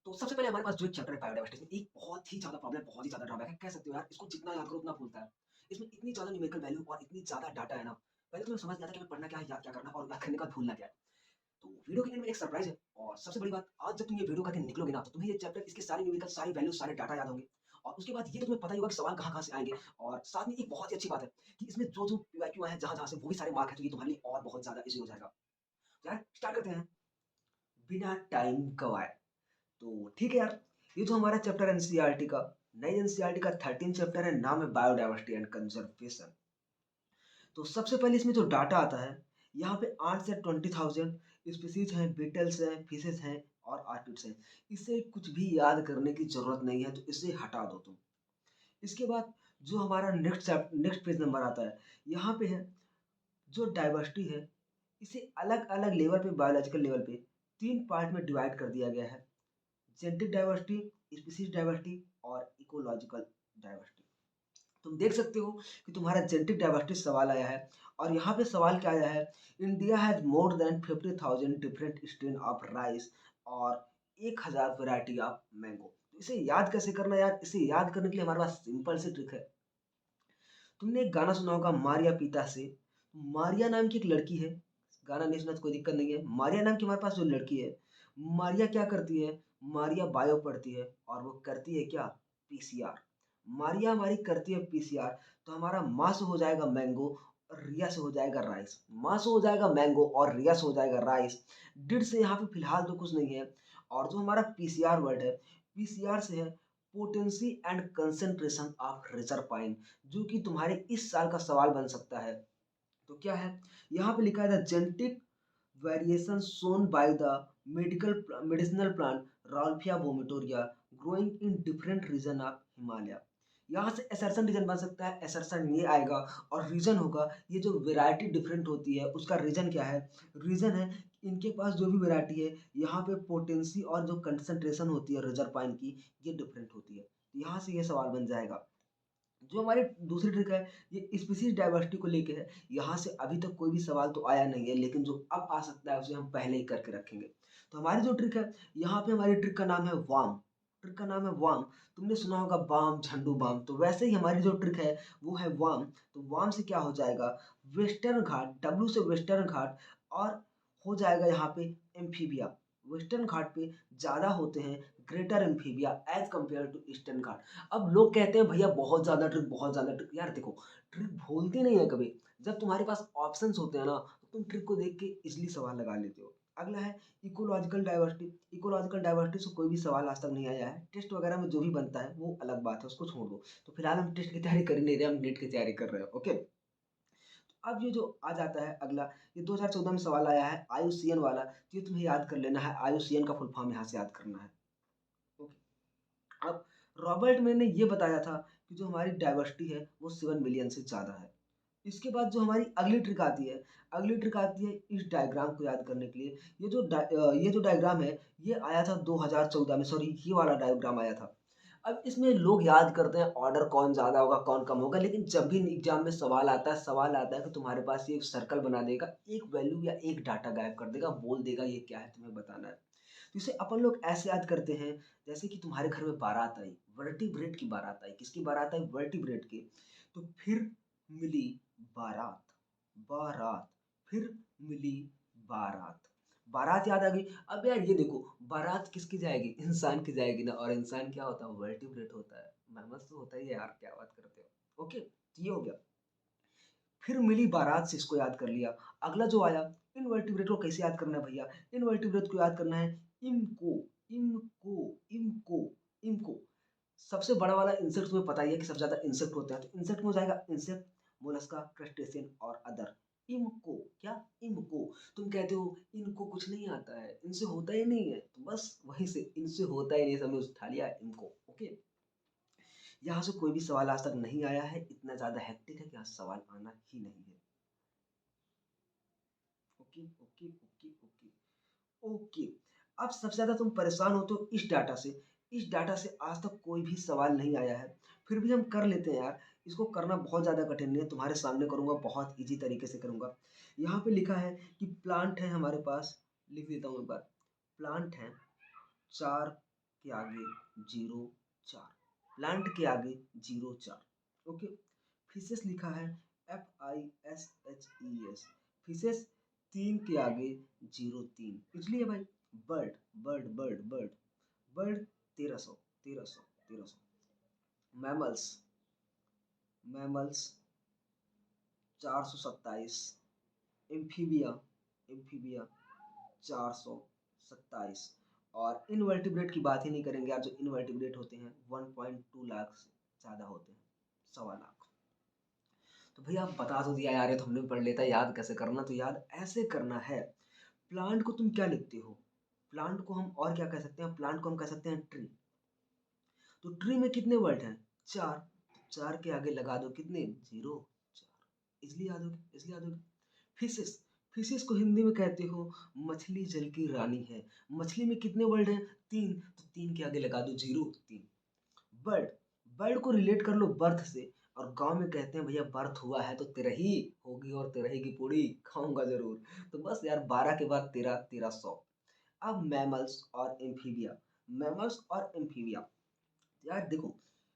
तो सबसे पहले हमारे पास जो एक चैप्टर है बायोडायवर्सिटी में एक बहुत ही ज़्यादा प्रॉब्लम, बहुत ही ज़्यादा ड्रॉबैक है। कह सकते हो यार इसको जितना याद करो उतना भूलता है। इसमें इतनी ज़्यादा न्यूमेरिकल वैल्यू और इतनी ज़्यादा डाटा है ना, पहले तो मैं समझ नहीं आता कि हमें पढ़ना क्या है, याद क्या करना है और याद करने के बाद भूलना क्या है। तो वीडियो के एंड में एक सरप्राइज़ है और सबसे बड़ी बात आज जब तुम ये वीडियो करके निकलोगे ना, तो तुम्हें ये चैप्टर इसकी सारी न्यूमेरिकल, सारी वैल्यू, सारे डाटा याद होंगे और उसके बाद ये तो तुम्हें पता ही होगा कि सवाल कहाँ-कहाँ से आएँगे और साथ में एक बहुत ही अच्छी बात है कि इसमें जो-जो पीवाईक्यू आए हैं, जहाँ-जहाँ से वो भी सारे मार्क हैं, तो ये तुम्हारे लिए और बहुत ज़्यादा ईज़ी हो जाएगा। तो यार स्टार्ट करते हैं, बिना टाइम गँवाए। तो ठीक है यार, ये जो हमारा चैप्टर है एनसीईआरटी का, नई एनसीईआरटी का 13 चैप्टर है, नाम है बायोडायवर्सिटी एंड कंजर्वेशन। तो सबसे पहले इसमें जो डाटा आता है, यहाँ पे 8 से 20,000 स्पीशीज़ हैं, बीटल्स हैं, फिशेज़ हैं और आर्किड्स हैं। इसे कुछ भी याद करने की ज़रूरत नहीं है, तो इसे हटा दो तुम। इसके बाद जो हमारा नेक्स्ट पेज नंबर आता है, यहाँ पे है जो डाइवर्सिटी है, इसे अलग-अलग लेवल पे, बायोलॉजिकल लेवल पे 3 पार्ट में डिवाइड कर दिया गया है। जेनेटिक डाइवर्सिटी, स्पीशीज डाइवर्सिटी और इकोलॉजिकल डाइवर्सिटी। तुम देख सकते हो कि तुम्हारा जेनेटिक डाइवर्सिटी सवाल आया है और यहाँ पे सवाल क्या आया है, India has more than 50,000 different strain of rice और 1000 वैरायटी ऑफ मैंगो। तो इसे याद कैसे करना है यार, इसे याद करने के लिए हमारे पास सिंपल सी ट्रिक है। तुमने एक गाना सुना होगा मारिया पीता से। मारिया नाम की एक लड़की है, गाना नहीं सुना तो कोई दिक्कत नहीं है। मारिया नाम की हमारे पास जो लड़की है, मारिया क्या करती है, मारिया बायो पढ़ती है और वो करती है क्या, पीसीआर। मारिया हमारी करती है पीसीआर, तो हमारा माँ से हो जाएगा मैंगो और रिया से हो जाएगा राइस। माँ से हो जाएगा मैंगो और रिया से हो जाएगा राइस। डिड से यहाँ पे फिलहाल तो कुछ नहीं है और जो हमारा पीसीआर वर्ड है, पीसीआर से है पोटेंसी एंड कंसेंट्रेशन ऑफ रिजर्पाइन, जो कि तुम्हारे इस साल का सवाल बन सकता है। तो क्या है, यहाँ पे लिखा है the genetic variation shown by the medicinal plant Rauvolfia vomitoria growing in different region of Himalaya. यहाँ से असर्शन रीजन बन सकता है, असर्शन ये आएगा और रीजन होगा ये जो वैरायटी डिफरेंट होती है उसका रीजन क्या है। रीजन है इनके पास जो भी वैरायटी है, यहाँ पे पोटेंसी और जो कंसंट्रेशन होती है रिजर्पाइन की, ये डिफरेंट होती है। यहाँ से ये सवाल बन जाएगा। जो हमारी दूसरी ट्रिक है, ये स्पीशीज डाइवर्सिटी को लेके है। यहाँ से अभी तक कोई भी सवाल तो आया नहीं है, लेकिन जो अब आ सकता है उसे हम पहले ही करके रखेंगे। तो हमारी जो ट्रिक है, यहाँ पे हमारी ट्रिक का नाम है वार्म। ट्रिक का नाम है वार्म। तुमने सुना होगा बाम, झंडू बाम, तो वैसे ही हमारी जो ट्रिक है वो है वार्म। तो वार्म से क्या हो जाएगा, वेस्टर्न घाट, डब्ल्यू से वेस्टर्न घाट और हो जाएगा यहाँ पे एम्फीबिया। वेस्टर्न घाट पे ज़्यादा होते हैं greater amphibia as compare to Eastern Ghat. अब लोग कहते हैं भैया बहुत ज़्यादा ट्रिक, बहुत ज़्यादा ट्रिक। यार देखो, ट्रिक भूलती नहीं है कभी। जब तुम्हारे पास ऑप्शंस होते हैं ना, तो तुम ट्रिक को देख के इजीली सवाल लगा लेते हो। अगला है इकोलॉजिकल डाइवर्सिटी। इकोलॉजिकल डाइवर्सिटी से कोई भी सवाल आज तक नहीं आया है। टेस्ट वगैरह में जो भी बनता है वो अलग बात है, उसको छोड़ दो। तो फिलहाल हम टेस्ट की तैयारी कर ही नहीं रहे, हम नीट की तैयारी कर रहे हैं। ओके, अब ये जो आ जाता है अगला, ये 2014 में सवाल आया है आईयूसीएन वाला, तो ये तुम्हें याद कर लेना है। आईयूसीएन का फुल फॉर्म यहाँ से याद करना है। ओके, अब रॉबर्ट में ने ये बताया था कि जो हमारी डाइवर्सिटी है वो 7 मिलियन से ज़्यादा है। इसके बाद जो हमारी अगली ट्रिक आती है, अगली ट्रिक आती है इस डायग्राम को याद करने के लिए। ये जो डायग्राम है, ये आया था 2014 में, सॉरी ये वाला डायग्राम आया था। अब इसमें लोग याद करते हैं ऑर्डर कौन ज़्यादा होगा, कौन कम होगा, लेकिन जब भी एग्जाम में सवाल आता है कि तुम्हारे पास ये सर्कल बना देगा, एक वैल्यू या एक डाटा गायब कर देगा, बोल देगा ये क्या है, तुम्हें बताना है। तो इसे अपन लोग ऐसे याद करते हैं, जैसे कि तुम्हारे घर में बारात आई, वर्टिब्रेट की बारात आई। किसकी बारात आई, वर्टिब्रेट की। तो फिर मिली बारात, बारात, फिर मिली बारात, बारात याद आ गई। अब यार ये देखो, बारात किसकी जाएगी, इंसान की जाएगी ना, और इंसान क्या होता है, वर्टिब्रेट होता है। मेहनत तो होता ही है यार, क्या बात करते हो। ओके, तो ये हो गया। फिर मिली बारात से इसको याद कर लिया। अगला जो आया, इनवर्टिब्रेट को कैसे याद करना है भैया, इनवर्टिब्रेट को याद करना है इनको, इनको, इनको, इनको। सबसे बड़ा वाला इंसेक्ट तुम्हें पता ही है कि सबसे ज्यादा इंसेक्ट होते हैं, तो इंसेक्ट में हो जाएगा इंसेक्ट, मोलस्का, क्रस्टेशियन और अदर। इनको क्या, इनको। तुम कहते हो इनको कुछ नहीं आता है, इनसे होता ही नहीं है, तो बस वहीं से इनसे होता ही नहीं, समझ उठा लिया इनको। ओके, यहाँ से कोई भी सवाल आज तक नहीं आया है, इतना ज्यादा हेक्टिक है कि यहाँ सवाल आना ही नहीं है। Okay, okay, okay, okay, okay. अब सबसे ज़्यादा तुम परेशान होते हो इस डाटा से। इस डाटा से आज तक कोई भी सवाल नहीं आया है, फिर भी हम कर लेते हैं यार। इसको करना बहुत ज़्यादा कठिन नहीं है, तुम्हारे सामने करूँगा, बहुत ईज़ी तरीके से करूँगा। यहाँ पे लिखा है कि प्लांट है हमारे पास, लिख देता हूँ एक बार। प्लांट है 4 के आगे 0 4, प्लांट के आगे 0 4। ओके, फिशेस लिखा है FISHES, फिशेस 3 के आगे 0 3, इसलिए भाई bird bird bird bird bird 1300। Mammals mammals 427। Amphibia amphibia 427। और इनवर्टिब्रेट की बात ही नहीं करेंगे यार, जो इनवर्टिब्रेट होते हैं 1.2 लाख से ज़्यादा होते हैं, 1.25 लाख। तो भैया आप बता तो दिया यार, ये तो हमने भी पढ़ लेता, याद कैसे करना, तो याद ऐसे करना है। प्लांट को तुम क्या लिखते हो, प्लांट को हम और क्या कह सकते हैं, प्लांट को हम कह सकते हैं ट्री। तो ट्री में कितने वर्ड हैं, 4, 4 के आगे लगा दो कितने, 0 4, इसलिए याद होगी, इसलिए याद होगी। फिशेस, फिशेस को हिंदी में कहते हो मछली जल की रानी है, मछली में कितने वर्ड हैं, 3, तो 3 के आगे लगा दो 0 3। बर्ड, बर्ड को रिलेट कर लो बर्थ से, और गांव में कहते हैं भैया बर्थ हुआ है तो तिरही होगी और तिरही की पूड़ी खाऊंगा जरूर। तो बस यार 12 के बाद 13, 1300। अब मैमल्स और एम्फीबिया, मैमल्स और एम्फीबिया, यार देखो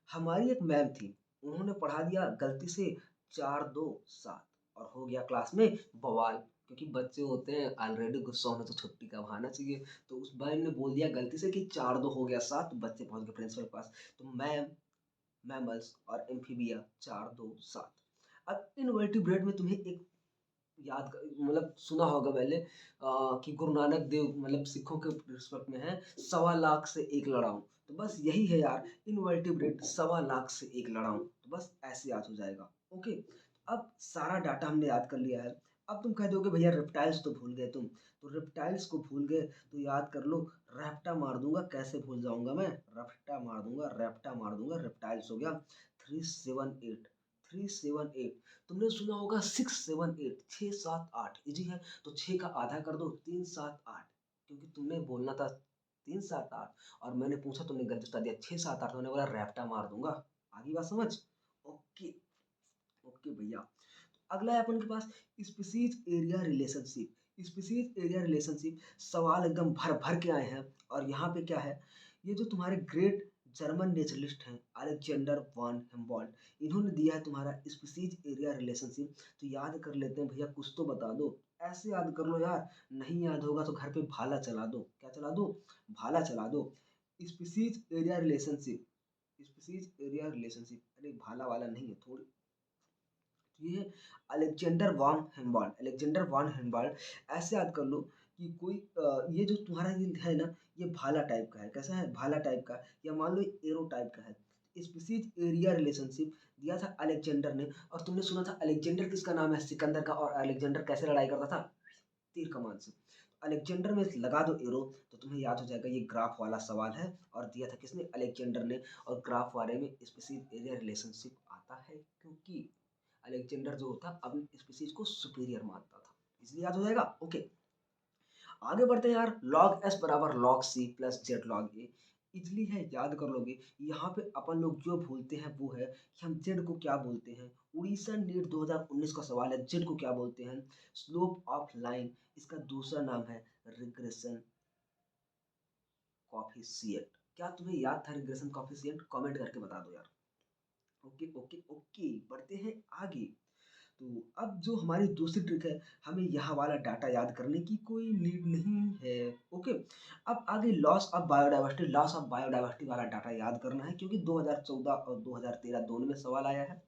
हमारी एक मैम थी, उन्होंने पढ़ा दिया गलती से 4 2 7, और हो गया क्लास में बवाल, क्योंकि बच्चे होते हैं ऑलरेडी गुस्सा होने, तो छुट्टी का बहाना चाहिए। तो उस मैम ने बोल दिया गलती से कि 4 2 हो गया 7, तो बच्चे पहुंच गए प्रिंसिपल के पास। तो मैम, मैमल्स और एम्फीबिया 4 2 7। अब इनवर्टिब्रेट में तुम्हें एक मतलब सुना होगा पहले कि गुरु नानक देव मतलब सिखों के रिस्पेक्ट में है 1.25 लाख से एक लड़ाऊं, तो बस यही है यार, इनवर्टिब्रेट 1.25 लाख से एक लड़ाऊं, तो बस ऐसे याद हो जाएगा। ओके, अब सारा डाटा हमने याद कर लिया है। अब तुम कह दोगे भैया रेप्टाइल्स तो भूल गए तुम, तो रेप्टाइल्स को भूल गए तो याद कर लो, रैप्टा मार दूंगा, कैसे भूल जाऊंगा मैं, रैप्टा मार दूंगा, रैप्टा मार दूंगा, रेप्टाइल्स हो गया 378, 378। तुमने सुना होगा 6 7 8, 6 7 8 इजी है, तो 6 का आधा कर दो 3 7 8, क्योंकि तुमने बोलना था 3 7 8, और मैंने पूछा तुमने गलत बता दिया 6 7 8, तो मैंने बोला रैप्टा मार दूंगा। आगे बात समझ। ओके, ओके भैया। तो अगला है अपन के पास species area relationship. Species area relationship सवाल एकदम भर भर के आए हैं, और यहाँ पे क्या है, ये जो तुम्हारे ग्रेट जर्मन नेचुरलिस्ट हैं अलेक्जेंडर वॉन हेम्बॉल्ट, इन्होंने दिया है तुम्हारा स्पीसीज एरिया रिलेशनशिप। तो याद कर लेते हैं भैया, कुछ तो बता दो, ऐसे याद कर लो यार, नहीं याद होगा तो घर पे भाला चला दो, क्या चला दो, भाला चला दो। Species area relationship, species area relationship, अरे भाला वाला नहीं है थोड़ी, ये अलेक्जेंडर वॉन हेम्बॉल्ट, अलेक्जेंडर वॉन हेम्बॉल्ट। ऐसे याद कर लो कि कोई ये जो तुम्हारा ये है ना, ये भाला टाइप का है, कैसा है, भाला टाइप का, या मान लो एरो टाइप का है। स्पीसीज एरिया रिलेशनशिप दिया था अलेक्जेंडर ने, और तुमने सुना था अलेक्जेंडर किसका नाम है, सिकंदर का, और अलेक्जेंडर कैसे लड़ाई करता था, तीर कमान से। अलेक्जेंडर में लगा दो एरो, तो तुम्हें याद हो जाएगा ये ग्राफ वाला सवाल है, और दिया था किसने, अलेक्जेंडर ने। और ग्राफ वाले में स्पीसीज एरिया रिलेशनशिप आता है, क्योंकि अलेक्जेंडर जो होता अपनी स्पीसीज को सुपीरियर मानता था, इसलिए याद हो जाएगा। ओके, आगे बढ़ते हैं यार, log s बराबर log c plus Z log a, easily है, याद कर लोगे। यहाँ पे अपन लोग जो भूलते हैं वो है कि हम जेड को क्या बोलते हैं, उड़ीसा नीट 2019 का सवाल है, जेड को क्या बोलते हैं, स्लोप ऑफ लाइन, इसका दूसरा नाम है रिग्रेशन कॉफिशिएंट। क्या तुम्हें याद था रिग्रेशन कॉफिशिएंट, कमेंट करके बता दो यार। ओके ओके ओके, बढ़ते हैं आगे। तो अब जो हमारी दूसरी ट्रिक है, हमें यह वाला डाटा याद करने की कोई नीड नहीं है। ओके, अब आगे loss of biodiversity, loss of biodiversity वाला डाटा याद करना है, क्योंकि 2014 और 2013 दोनों में सवाल आया है।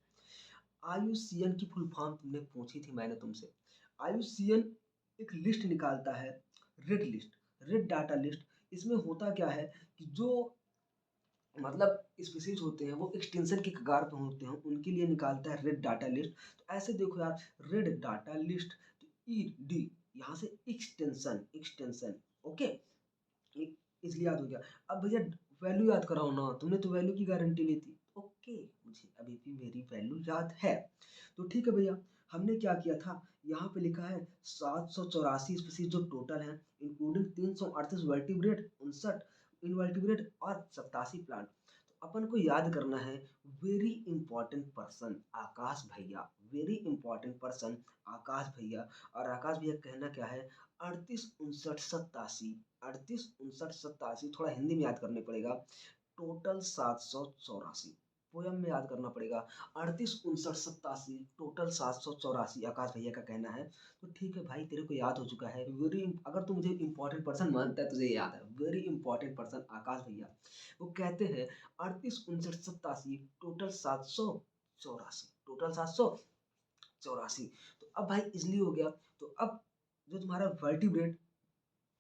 आईयूसीएन की फुल फॉर्म तुमने पूछी थी मैंने तुमसे। आईयूसीएन एक लिस्ट निकालता है, red list, red data list. इसमें होता क्या है कि जो मतलब स्पीसीज होते हैं वो एक्सटेंशन की कगार पे होते हैं, उनके लिए निकालता है रेड डाटा लिस्ट। तो ऐसे देखो यार, रेड डाटा लिस्ट, तो ई डी, यहाँ से एक्सटेंशन, एक्सटेंशन। ओके, इसलिए याद हो गया। अब भैया वैल्यू याद कराओ ना, तुमने तो वैल्यू की गारंटी ली थी। ओके, मुझे अभी भी मेरी वैल्यू याद है। तो ठीक है भैया, हमने क्या किया था, यहाँ पे लिखा है 784 स्पीसीज जो टोटल हैं, इंक्लूडिंग 338 वर्टिब्रेट, 59 इनवर्टिब्रेट और 87 प्लांट। अपन को याद करना है वेरी इंपॉर्टेंट पर्सन आकाश भैया, वेरी इंपॉर्टेंट पर्सन आकाश भैया। और आकाश भैया कहना क्या है, 38 59 87, 38 59 87, थोड़ा हिंदी में याद करने पड़ेगा। टोटल 784, पोयम में याद करना पड़ेगा। 38 59 87, टोटल 784 आकाश भैया का कहना है। तो ठीक है भाई, तेरे को याद हो चुका है। वेरी, अगर तू मुझे इंपॉर्टेंट पर्सन मानता है, तुझे याद है वेरी इंपॉर्टेंट पर्सन आकाश भैया। वो कहते हैं 38 59 87, टोटल 784, टोटल 784। तो अब भाई इजली हो गया। तो अब जो तुम्हारा वर्टिब्रेट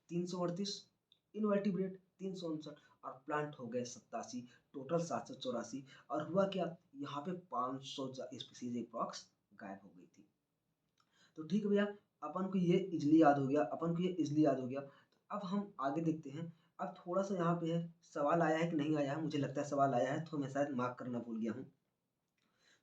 338, इनवर्टिब्रेट 359 और प्लांट हो गए 87, टोटल 784। और हुआ क्या, यहाँ पे 500 स्पीसीज अप्रॉक्स गायब हो गई थी। तो ठीक है भैया, अपन को ये इजली याद हो गया, अपन को ये इजली याद हो गया। तो अब हम आगे देखते हैं। अब थोड़ा सा यहाँ पे है, सवाल आया है कि नहीं आया है, मुझे लगता है सवाल आया है, तो मैं शायद मार्क करना भूल गया हूँ।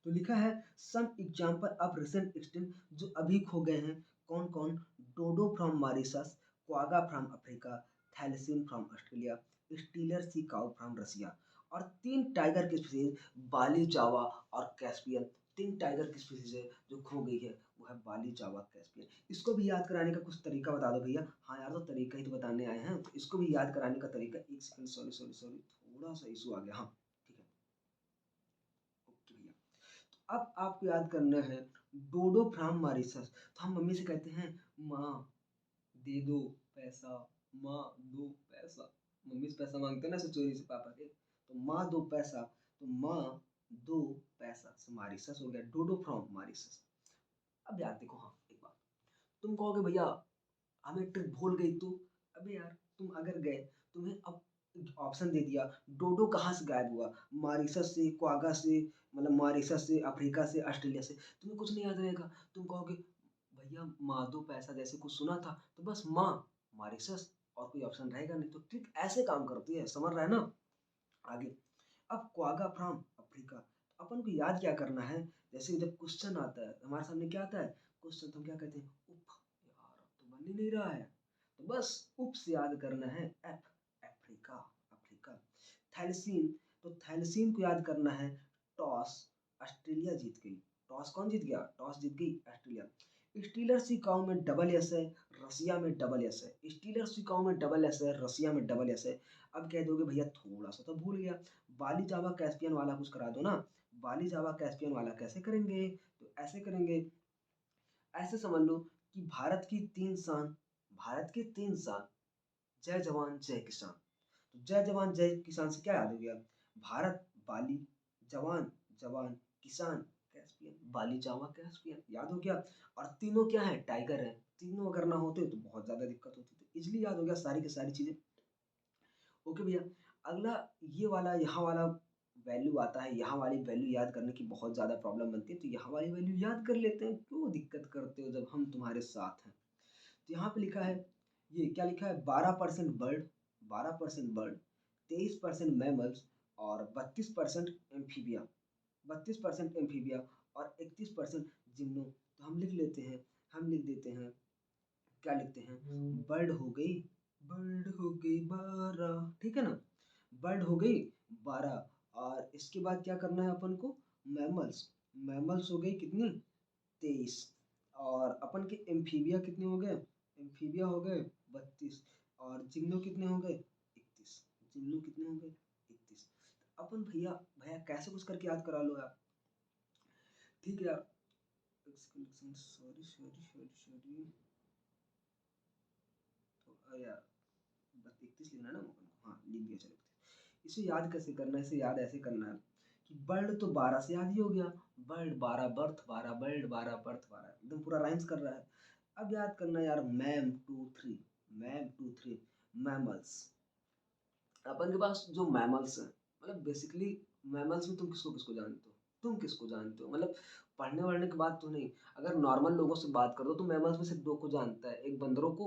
तो लिखा है some example of recent extinct, जो अभी खो गए हैं। कौन कौन, dodo from Mauritius, quagga from Africa, thylacine from Australia, Steller sea cow from Russia. और 3 टाइगर की स्पीसीज, बाली, जावा और कैस्पियन। 3 टाइगर की स्पीसीज है जो खो गई है, वो है बाली, जावा, कैस्पियन। इसको भी याद कराने का कुछ तरीका बता दो भैया। हाँ यार, तो तरीका ही तो बताने आए हैं, तो इसको भी याद कराने का तरीका, एक सेकंड, सॉरी सॉरी सॉरी, थोड़ा सा इशू आ गया। हाँ ठीक है, ओके भैया। अब आपको याद करना है डोडो फ्रॉम मॉरिशस। तो हम मम्मी से कहते हैं माँ दे दो पैसा, माँ दो पैसा। मम्मी से पैसा मांगते हैं ना, ऐसे चोरी से पापा के। तो माँ दो पैसा, तो माँ दो पैसा से मॉरिशस हो गया, डोडो फ्रॉम मॉरिशस। अब यार देखो, हाँ एक बात, तुम कहोगे भैया हमें ट्रिक भूल गई तू। अबे यार, तुम अगर गए, तुम्हें अब ऑप्शन दे दिया, डोडो कहाँ से गायब हुआ, मॉरिशस से, क्वागा से, मतलब मॉरिशस से, अफ्रीका से, ऑस्ट्रेलिया से। तुम्हें कुछ नहीं याद रहेगा। तुम कहोगे भैया माँ दो पैसा जैसे कुछ सुना था, तो बस माँ, मॉरिशस, और कोई ऑप्शन रहेगा नहीं। तो ट्रिक ऐसे काम करती है, समझ रहा है ना। आगे, अब क्वागा फ्रॉम अफ्रीका, तो अपन को याद क्या करना है। जैसे जब क्वेश्चन आता है हमारे सामने, क्या आता है क्वेश्चन, तो हम क्या कहते हैं, उफ यार अब तो बन ही नहीं रहा है। तो बस उप से याद करना है, एफ, अफ्रीका, अफ्रीका। थैलेसीन, तो थैलेसीन को याद करना है, टॉस, ऑस्ट्रेलिया जीत गई। टॉस कौन जीत गया, टॉस जीत गई ऑस्ट्रेलिया। स्टीलर सिकाओ में डबल एस है, रसिया में डबल एस है। स्टीलर सिकाओ में डबल एस है, रसिया में डबल एस है। अब कह दोगे भैया थोड़ा सा तो भूल गया, बाली जावा कैस्पियन वाला कुछ करा दो ना। बाली जावा कैस्पियन वाला कैसे करेंगे, तो ऐसे करेंगे, ऐसे समझ लो कि भारत की 3 शान, जय जवान जय किसान। तो जय जवान जय किसान से क्या याद हो गया, भारत बाली, जवान जवान, किसान कैस्पियन, बाली जावा कैस्पियन, याद हो गया। और तीनों क्या है, टाइगर है। तीनों अगर ना होते तो बहुत ज्यादा दिक्कत होती, तो इजिली याद हो गया सारी की सारी चीजें। ओके भैया, अगला ये वाला, यहाँ वाला वैल्यू आता है, यहाँ वाली वैल्यू याद करने की बहुत ज़्यादा प्रॉब्लम बनती है। तो यहाँ वाली वैल्यू याद कर लेते हैं, क्यों दिक्कत करते हो जब हम तुम्हारे साथ हैं। तो यहाँ पे लिखा है, ये क्या लिखा है, 12% बर्ड, 12% बर्ड, 23% मैमल्स, और 32% एम्फीबिया, 32% एम्फीबिया, और 31% जिम्नो। तो हम लिख लेते हैं, हम लिख देते हैं, क्या लिखते हैं, बर्ड हो गई, बर्ड हो गई 12, ठीक है ना, बर्ड हो गई 12। और इसके बाद क्या करना है अपन को, मैमल्स, मैमल्स हो गई कितनी, 23। और अपन के एम्फीबिया कितने हो गए, एम्फीबिया हो गए 32। और जिम्नो कितने हो गए, 31। जिम्नो कितने हो गए, 31। अपन भैया, भैया कैसे कुछ करके याद करा लो यार, ठीक है यार। सॉरी सॉरी सॉरी सॉरी, तो यार बस 31 लिखना है ना अपन को, हाँ लिख दिया, चलो। इसे याद कैसे करना है, इसे याद ऐसे करना है कि बर्ड तो 12 से याद ही हो गया, बर्ड 12, बर्थ 12, बर्ड 12, बर्थ 12, एकदम पूरा राइम्स कर रहा है। अब याद करना है यार, मैम 2 3, मैम 2 3, मैमल्स। अपन के पास जो मैमल्स हैं, मतलब बेसिकली मैमल्स में तुम किसको किसको जानते हो, तुम किसको जानते हो, मतलब पढ़ने वढ़ने की बात तो नहीं, अगर नॉर्मल लोगों से बात करो तो मैमल्स में सिर्फ 2 को जानता है, एक बंदरों को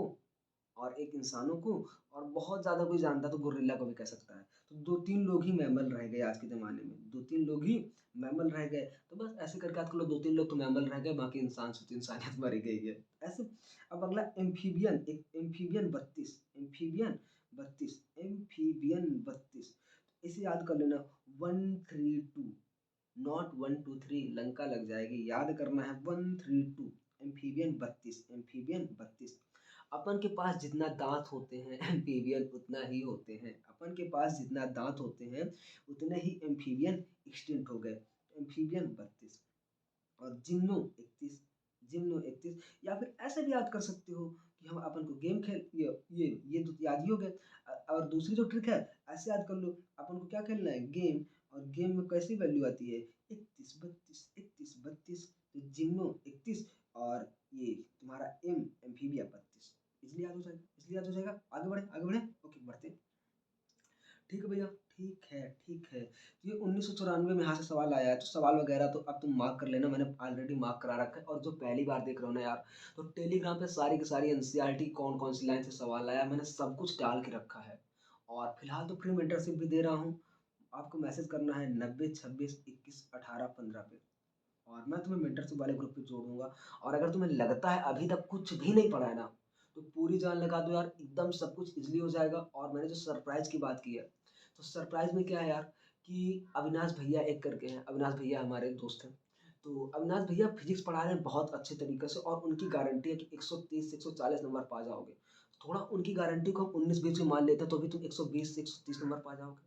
और एक इंसानों को। और बहुत ज़्यादा कोई जानता तो गोरिल्ला को भी कह सकता है। तो 2-3 लोग ही मैमल रह गए आज के ज़माने में, 2-3 लोग ही मैमल रह गए। तो बस ऐसे करके याद कर लो, 2-3 लोग तो मैमल रह गए, बाकी इंसान से तो इंसानियत मर गई है ऐसे। अब अगला एम्फीबियन, एक एम्फीबियन 32, एम्फीबियन 32, एम्फीबियन 32। इसे याद कर लेना 132, नॉट 123, लंका लग जाएगी। याद करना है 132, एम्फीबियन 32, एम्फीबियन 32। अपन के पास जितना दांत होते हैं एम्फीबियन उतना ही होते हैं। अपन के पास जितना दांत होते हैं उतने ही एम्फीबियन एक्सटिंक्ट हो गए। एम्फीबियन 32 और जिम्नो 31, जिम्नो 31। या फिर ऐसे भी याद कर सकते हो कि हम अपन को गेम खेल ये तो याद ही हो गए। और दूसरी जो ट्रिक है, ऐसे याद कर लो, अपन को क्या खेलना है, गेम। और गेम में कैसी वैल्यू आती है, 31 32, 31 32। तो जिम्नो 31 और ये तुम्हारा एम्फीबिया 32। इसलिए याद हो जाएगा, इसलिए याद हो जाएगा। आगे बढ़े, आगे बढ़े, ओके बढ़ते हैं। ठीक है भैया, ठीक है, ठीक है। ये 1994 में यहाँ से सवाल आया है, तो सवाल वगैरह तो अब तुम मार्क कर लेना, मैंने ऑलरेडी मार्क करा रखा है। और जो पहली बार देख रहे हो ना यार, तो टेलीग्राम पे सारी की सारी एनसीईआरटी कौन कौन सी लाइन से सवाल आया मैंने सब कुछ डाल के रखा है। और फिलहाल तो फ्री मेंटरशिप भी दे रहा हूँ। आपको मैसेज करना है 90 26 21 18 15 पे, और मैं तुम्हें मेंटरशिप वाले ग्रुप पे जोड़ दूंगा। और अगर तुम्हें लगता है अभी तक कुछ भी नहीं पढ़ा है ना, तो पूरी जान लगा दो यार, एकदम सब कुछ इजीली हो जाएगा। और मैंने जो सरप्राइज की बात की है, तो सरप्राइज में क्या है यार, कि अविनाश भैया एक करके हैं, अविनाश भैया हमारे दोस्त हैं। तो अविनाश भैया फिजिक्स पढ़ा रहे हैं बहुत अच्छे तरीके से, और उनकी गारंटी है कि 130 से 140 नंबर पा जाओगे। थोड़ा उनकी गारंटी को हम 19 20 में मान लेते हैं, तो भी तुम 120 से 130 नंबर पा जाओगे।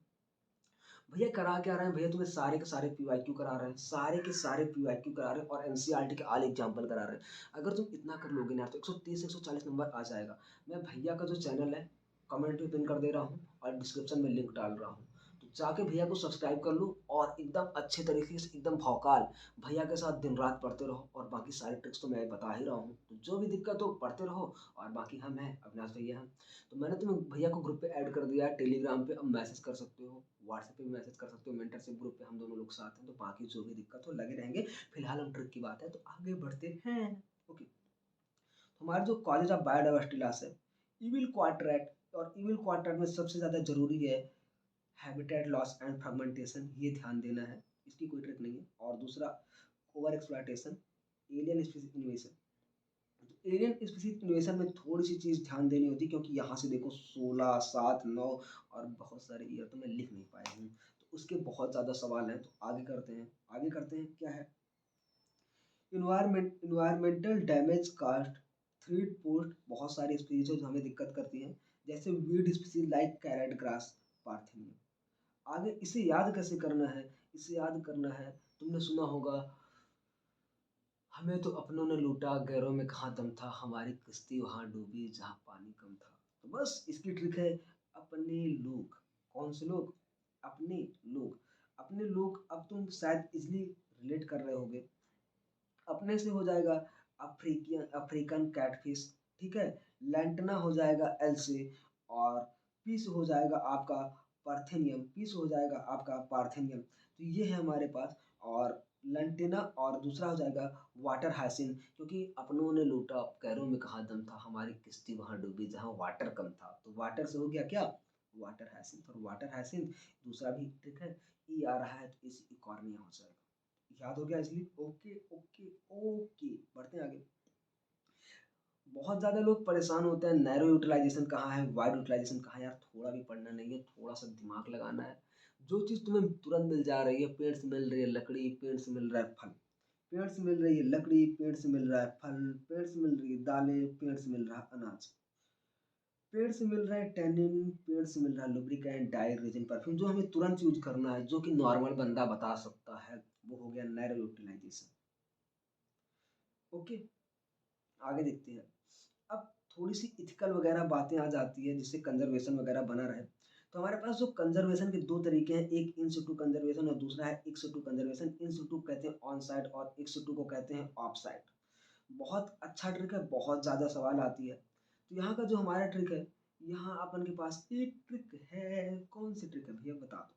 भैया करा क्या रहे हैं, भैया तुम्हें सारे के सारे पीवाईक्यू करा रहे हैं, सारे के सारे पीवाईक्यू करा रहे हैं, और एनसीईआरटी के ऑल एग्जाम्पल करा रहे हैं। अगर तुम इतना कर लोगे ना तो 130 से 140 नंबर आ जाएगा। मैं भैया का जो चैनल है कमेंट में पिन कर दे रहा हूँ, और डिस्क्रिप्शन में लिंक डाल रहा हूँ। तो जाके भैया को सब्सक्राइब कर लो, और एकदम अच्छे तरीके से एकदम भौकाल भैया के साथ दिन रात पढ़ते रहो। और बाकी सारे ट्रिक्स तो मैं बता ही रहा हूँ, तो जो भी दिक्कत हो पढ़ते रहो। और बाकी हम हैं, अविनाश भैया हैं। तो मैंने तुम्हें भैया को ग्रुप पे ऐड कर दिया है टेलीग्राम पे, अब मैसेज कर सकते हो, व्हाट्सएप पे भी मैसेज कर सकते हो। मेंटरशिप ग्रुप पे हम दोनों लोग साथ हैं, तो बाकी जो भी दिक्कत हो लगे रहेंगे। फिलहाल हम ट्रिक की बात है तो आगे बढ़ते हैं। ओके, तो हमारा जो कॉलेज ऑफ बायोडाइवर्सिटी लॉस है, इविल क्वाड्रेट, और इविल क्वाड्रेट में सबसे ज़्यादा जरूरी है हैबिटेट लॉस एंड फ्रेगमेंटेशन, ये ध्यान देना है, इसकी कोई ट्रिक नहीं है। और दूसरा over exploitation, alien species invasion. Alien species invasion में थोड़ी सी चीज़ ध्यान देनी होती है, क्योंकि यहाँ से देखो 16 7 9 और बहुत सारे ईयर तो मैं लिख नहीं पाया हूँ, तो उसके बहुत ज़्यादा सवाल हैं। तो आगे करते हैं, आगे करते हैं, क्या है, इन्वायरमेंटल डैमेज कास्ट थ्रीड पोस्ट, बहुत सारी स्पीशीज जो हमें दिक्कत करती हैं, जैसे weed species like carrot grass, parthenium. आगे इसे याद कैसे करना है, इसे याद करना है, तुमने सुना होगा, हमें तो अपनों ने लूटा, गैरों में कहाँ दम था, हमारी किश्ती वहाँ डूबी जहाँ पानी कम था। तो बस इसकी ट्रिक है, अपने लोग। कौन से लोग, अपने लोग। अपने लोग, अब तुम शायद इजली रिलेट कर रहे होगे। अपने से हो जाएगा अफ्रीकियन, अफ्रीकन कैटफिश, ठीक है। लैंटना हो जाएगा एल से, और पी से हो जाएगा आपका पार्थेनियम, पी से हो जाएगा आपका पार्थेनियम। तो ये है हमारे पास। और लैंटिना, और दूसरा हो जाएगा वाटर हाइसिन, क्योंकि अपनों ने लूटा गैरों में कहाँ दम था, हमारी किश्ती वहाँ डूबी जहाँ वाटर कम था। तो वाटर से हो गया क्या, वाटर हाइसिन। और वाटर हाइसिन दूसरा भी ट्रिक है, ई आ रहा है तो इस इकॉर्निया हो जाएगा। याद हो गया इसलिए, ओके ओके ओके, बढ़ते हैं आगे। बहुत ज़्यादा लोग परेशान होते हैं, नैरो यूटिलाइजेशन कहाँ है, वाइड यूटिलाइजेशन कहाँ है। यार थोड़ा भी पढ़ना नहीं है, थोड़ा सा दिमाग लगाना है। जो चीज़ तुम्हें तुरंत मिल जा रही है, पेड़ से मिल रही है लकड़ी, पेड़ से मिल रहा है फल, पेड़ से मिल रही है लकड़ी, पेड़ से मिल रहा है फल, पेड़ से मिल रही है दालें, पेड़ से मिल रहा है अनाज, पेड़ से मिल रहा है टैनिन, पेड़ से मिल रहा है लुब्रिकेंट, डाई, रेजिन, परफ्यूम। जो हमें तुरंत यूज करना है, जो कि नॉर्मल बंदा बता सकता है, वो हो गया नैरो यूटिलाइजेशन। ओके, आगे देखते हैं। अब थोड़ी सी इथिकल वगैरह बातें आ जाती है, जिससे कंजर्वेशन वगैरह बना रहे। तो हमारे पास जो कंजर्वेशन के दो तरीके हैं, एक इन सिटू कंजर्वेशन और दूसरा है एक्स सिटू कंजर्वेशन। इन सिटू कहते हैं ऑन साइट, और एक्स सिटू को कहते हैं ऑफ साइट। बहुत अच्छा ट्रिक है, बहुत ज़्यादा सवाल आती है। तो यहाँ का जो हमारा ट्रिक है, यहाँ अपन के पास एक ट्रिक है। कौन सी ट्रिक है भैया, बता दो।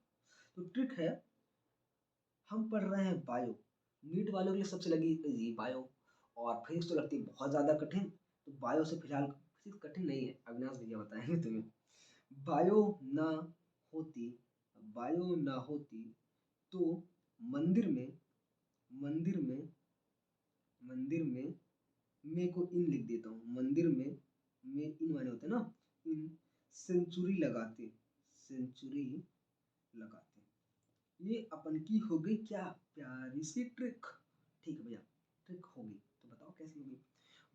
तो ट्रिक है, हम पढ़ रहे हैं बायो, नीट वालों के लिए सबसे लगी इजी बायो। और फिजिक्स तो लगती है बहुत ज़्यादा कठिन, तो बायो से फिलहाल फिजिक्स कठिन नहीं है, अविनाश भैया बताएंगे तुम्हें। बायो ना होती, बायो ना होती तो मंदिर में, मंदिर में, मंदिर में, मैं को इन लिख देता हूँ, मंदिर में, में इन माने होते हैं ना, इन सेंचुरी लगाते, सेंचुरी लगाते हैं। ये अपन की हो गई क्या, प्यारी सी ट्रिक। ठीक है भैया, ट्रिक होगी तो बताओ कैसी होगी।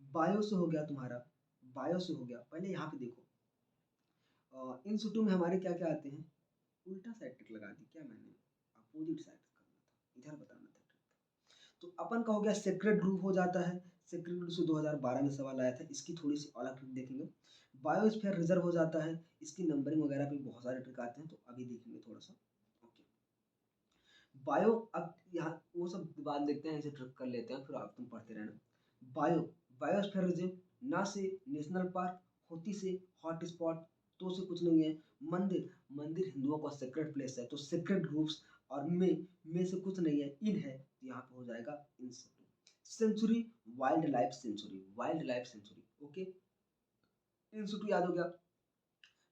बायो से हो गया तुम्हारा, बायो से हो गया। पहले यहाँ पे देखो, इन सूटों में हमारे क्या क्या आते हैं। उल्टा साइड ट्रिक लगा दी क्या मैंने, अपोजिट साइड करना था, इधर बताना था ट्रिक। तो अपन का हो गया सेक्रेट ग्रुप हो जाता है। सेक्रेट ग्रुप से 2012 में सवाल आया था, इसकी थोड़ी सी अलग ट्रिक देखेंगे। बायोस्फीयर रिजर्व हो जाता है, इसकी नंबरिंग वगैरह भी बहुत सारे ट्रिक आते हैं, तो अभी देखेंगे थोड़ा सा। ओके, बायो, अब यहाँ वो सब बाद देखते हैं, इसे ट्रिक कर लेते हैं, फिर आप तुम पढ़ते रहना। बायो, बायोस्फीयर रिजर्व, ना से नेशनल पार्क, होती से हॉट स्पॉट, तो से कुछ नहीं है। मंदिर, मंदिर हिंदुओं का सेक्रेट प्लेस है, तो सेक्रेट ग्रुप्स, और में से कुछ नहीं है, इन है, तो यहाँ पे हो जाएगा इन सब। Sanctuary, wildlife sanctuary, wildlife sanctuary. Okay, इन सब याद हो गया।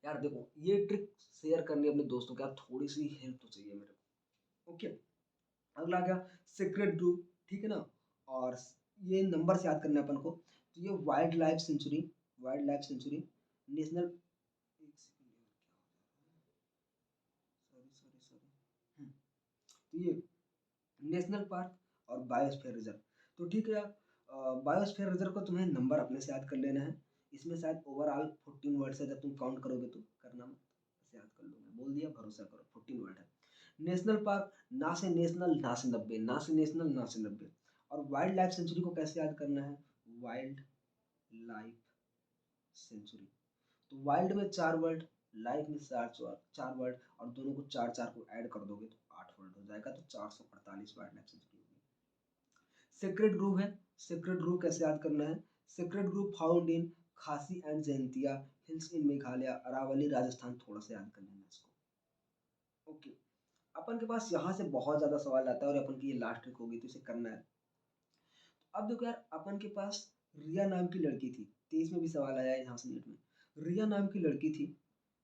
यार देखो, ये ट्रिक शेयर करनी अपने दोस्तों के साथ, थोड़ी सी हेल्प तो चाहिए मेरे को। ओके, अगला आ गया सेक्रेट ग्रुप, ठीक है ना। और ये नंबर से याद करना है अपन को। तो ये wild life sanctuary, wildlife century, national, एक सेकंड यार, क्या हो जा रहा है, सॉरी सॉरी सॉरी। तो ये नेशनल पार्क और बायोस्फीयर रिजर्व। तो ठीक है यार, बायोस्फीयर रिजर्व को तुम्हें नंबर अपने से याद कर लेना है। इसमें शायद ओवरऑल 14 वर्ड्स है, जब तुम काउंट करोगे तो करना मत, बस याद कर लो, मैं बोल दिया, भरोसा करो, 14 वर्ड है। नेशनल पार्क, ना से नेशनल, ना से 90, ना से नेशनल, ना से 90। और वाइल्ड लाइफ सेंचुरी को कैसे याद करना है, वाइल्ड लाइफ सेंचुरी। तो वाइल्ड में 4 वर्ड, लाइफ में चार वर्ड, और दोनों को चार चार को ऐड कर दोगे तो 8 वर्ड हो जाएगा, तो 448 वाइल्ड लाइफ सेंचुरी होगी। सेक्रेट ग्रुप है, सेक्रेट ग्रुप कैसे याद करना है। सेक्रेट ग्रुप फाउंड इन खासी एंड जयंतिया हिल्स इन मेघालय, अरावली राजस्थान, थोड़ा सा याद कर लेना इसको। ओके, अपन के पास यहाँ से बहुत ज्यादा सवाल आता है, और अपन की ये लास्ट ट्रिक होगी, तो इसे करना है। अब देखो यार, अपन के पास रिया नाम की लड़की थी, 23 में भी सवाल आया है यहाँ से नीट में। रिया नाम की लड़की थी,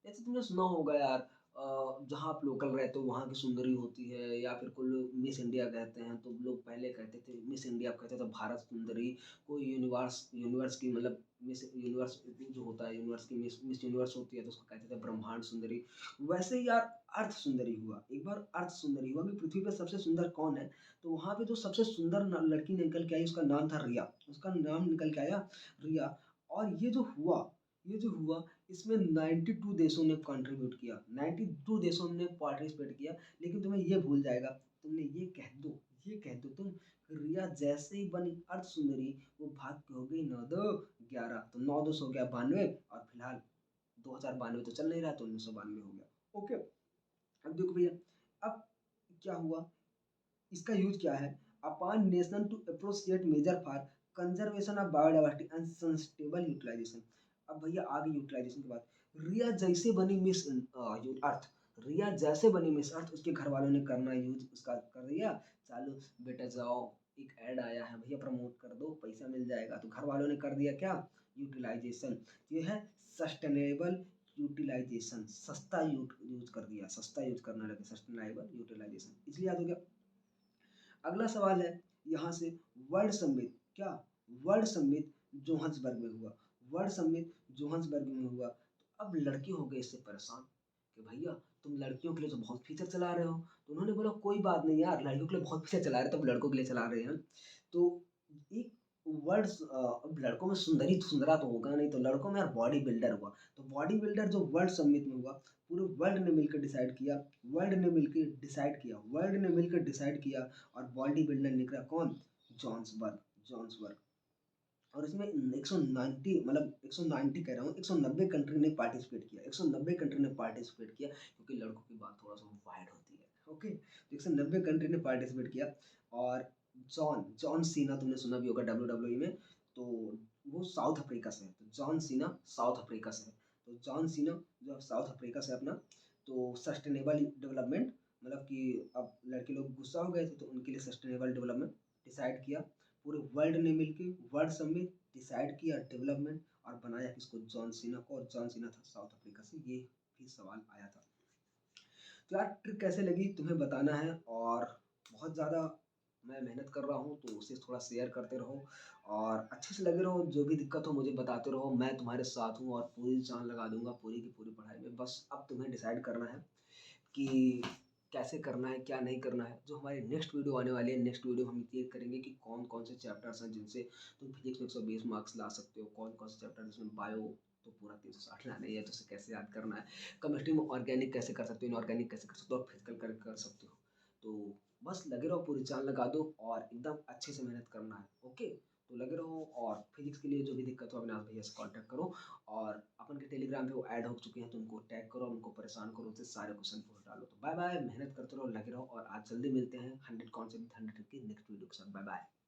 जैसे तुमने सुना होगा यार, जहाँ आप लोकल रहते हो वहाँ की सुंदरी होती है, या फिर कोई लोग मिस इंडिया कहते हैं, तो लोग पहले कहते थे मिस इंडिया, कहते थे भारत सुंदरी। कोई यूनिवर्स, यूनिवर्स की मतलब मिस यूनिवर्स जो होता है, यूनिवर्स की मिस यूनिवर्स होती है, तो उसको कहते थे ब्रह्मांड सुंदरी। वैसे ही यार अर्थ सुंदरी हुआ, एक बार अर्थ सुंदरी हुआ कि पृथ्वी पे सबसे सुंदर कौन है। तो वहाँ पे जो सबसे सुंदर लड़की निकल के आई, उसका नाम था रिया, उसका नाम निकल के आया रिया। और ये जो हुआ, ये जो हुआ, इसमें 92 देशों ने कंट्रीब्यूट किया, 92 देशों ने पार्टिसिपेट किया। लेकिन तुम्हें ये भूल जाएगा, तुमने ये कह दो, ये कह दो तुम, रिया जैसे ही बनी अर्थ सुंदरी, वो भाग के हो गई 9 2 11, तो 9 2 हो गया 92, और फिलहाल 2092 तो चल नहीं रहा, तो 1992 हो गया। ओके, अब देखो भैया, अब क्या हुआ, इसका यूज क्या है। Upon nation to appropriate measure for conservation of biodiversity and sustainable utilization. अब भैया आगे यूटिलाइजेशन के बाद, रिया जैसे बनी मिस अर्थ, रिया जैसे बनी मिस अर्थ, उसके घर वालों ने करना यूज उसका कर दिया। चालू बेटा जाओ, एक ऐड आया है भैया, प्रमोट कर दो, पैसा मिल जाएगा, तो घर वालों ने कर दिया क्या, यूटिलाइजेशन। ये है सस्टेनेबल यूटिलाइजेशन, सस्ता यूज कर दिया, सस्ता यूज करने लगे, सस्टेनेबल यूटिलाइजेशन, इसलिए याद हो गया। अगला सवाल है यहाँ से, वर्ल्ड समिट क्या, वर्ल्ड समिट जोहान्सबर्ग में हुआ, वर्ल्ड समिट जोहान्सबर्ग में हुआ। तो अब लड़के हो गए इससे परेशान कि भैया तुम लड़कियों के लिए तो बहुत फीचर चला रहे हो। तो उन्होंने बोला कोई बात नहीं यार, लड़कियों के लिए बहुत फीचर चला रहे हैं, तो अब लड़कों के लिए चला रहे हैं। तो एक वर्ड, अब लड़कों में सुंदरी सुंदरा तो होगा नहीं, तो लड़कों में यार बॉडी बिल्डर हुआ। तो बॉडी बिल्डर जो वर्ल्ड समिट में हुआ, पूरे वर्ल्ड ने मिलकर डिसाइड किया, वर्ल्ड ने मिलकर डिसाइड किया, वर्ल्ड ने मिलकर डिसाइड किया, और बॉडी बिल्डर निकला कौन, जॉन्सबर्ग, जॉन्सबर्ग। और इसमें 190, मतलब 190 कह रहा हूँ, 190 कंट्री ने पार्टिसिपेट किया, 190 कंट्री ने पार्टिसिपेट किया, क्योंकि लड़कों की बात थोड़ा सा वाइड होती है। ओके, तो 190 कंट्री ने पार्टिसिपेट किया। और जॉन जॉन सीना तुमने सुना भी होगा WWE में, तो वो साउथ अफ्रीका से है, तो जॉन सीना साउथ अफ्रीका से है। तो जॉन सीना जो साउथ अफ्रीका से अपना, तो सस्टेनेबल डेवलपमेंट, मतलब कि अब लड़के लोग गुस्सा हो गए थे, तो उनके लिए सस्टेनेबल डेवलपमेंट डिसाइड किया। पूरे वर्ल्ड ने मिलके वर्ल्ड समिट डिसाइड किया डेवलपमेंट, और बनाया किसको, जॉन सीना को, और जॉन सीना था साउथ अफ्रीका से। ये भी सवाल आया था। तो यार ट्रिक कैसे लगी तुम्हें बताना है, और बहुत ज़्यादा मैं मेहनत कर रहा हूँ, तो उसे थोड़ा शेयर करते रहो, और अच्छे से लगे रहो, जो भी दिक्कत हो मुझे बताते रहो, मैं तुम्हारे साथ हूँ, और पूरी जान लगा दूंगा पूरी की पूरी पढ़ाई में। बस अब तुम्हें डिसाइड करना है कि कैसे करना है, क्या नहीं करना है। जो हमारी नेक्स्ट वीडियो आने वाली है, नेक्स्ट वीडियो हम ये करेंगे कि कौन-कौन से चैप्टर्स हैं जिनसे तुम फिज़िक्स में 120 मार्क्स ला सकते हो, कौन-कौन से चैप्टर जिसमें बायो तो पूरा 360 लाना ही है, तो उसे कैसे याद करना है। केमिस्ट्री में ऑर्गेनिक कैसे कर सकते हो, इनऑर्गेनिक कैसे कर सकते हो और फिज़िकल कर सकते हो। तो बस लगे रहो, पूरी जान लगा दो और एकदम अच्छे से मेहनत करना है, ओके? तो लगे रहो और फिज़िक्स के लिए जो भी दिक्कत हो अविनाश भैया से कॉन्टैक्ट करो और अपन के टेलीग्राम पे वो ऐड हो चुके हैं, तो उनको टैग करो, उनको परेशान करो, उनसे सारे क्वेश्चन पूछ डालो। तो बाय-बाय, मेहनत करते रहो, लगे रहो और आज जल्दी मिलते हैं 100 कॉन्सेप्ट विद 100 की नेक्स्ट वीडियो के साथ। बाय-बाय।